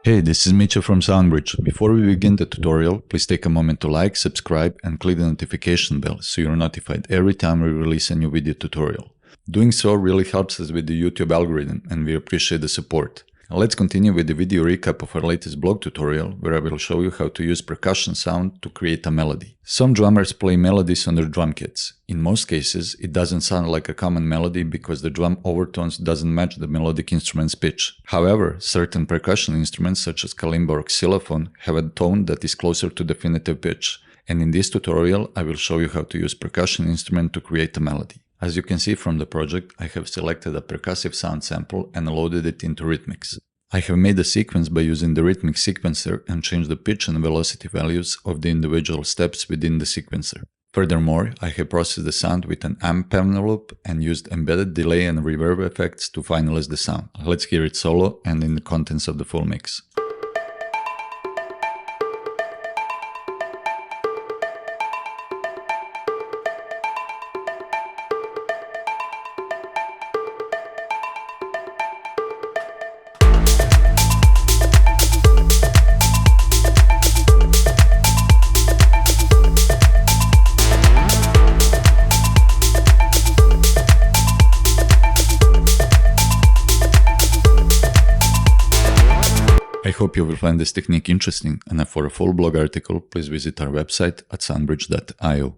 Hey, this is Mitchell from SoundBridge. Before we begin the tutorial, please take a moment to like, subscribe and click the notification bell so you're notified every time we release a new video tutorial. Doing so really helps us with the YouTube algorithm and we appreciate the support. Now let's continue with the video recap of our latest blog tutorial where I will show you how to use percussion sound to create a melody. Some drummers play melodies on their drum kits. In most cases, it doesn't sound like a common melody because the drum overtones doesn't match the melodic instrument's pitch. However, certain percussion instruments such as kalimba or xylophone have a tone that is closer to definitive pitch. And in this tutorial, I will show you how to use percussion instrument to create a melody. As you can see from the project, I have selected a percussive sound sample and loaded it into Rhythmix. I have made a sequence by using the Rhythmix sequencer and changed the pitch and velocity values of the individual steps within the sequencer. Furthermore, I have processed the sound with an amp envelope and used embedded delay and reverb effects to finalize the sound. Let's hear it solo and in the contents of the full mix. I hope you will find this technique interesting, and for a full blog article, please visit our website at soundbridge.io.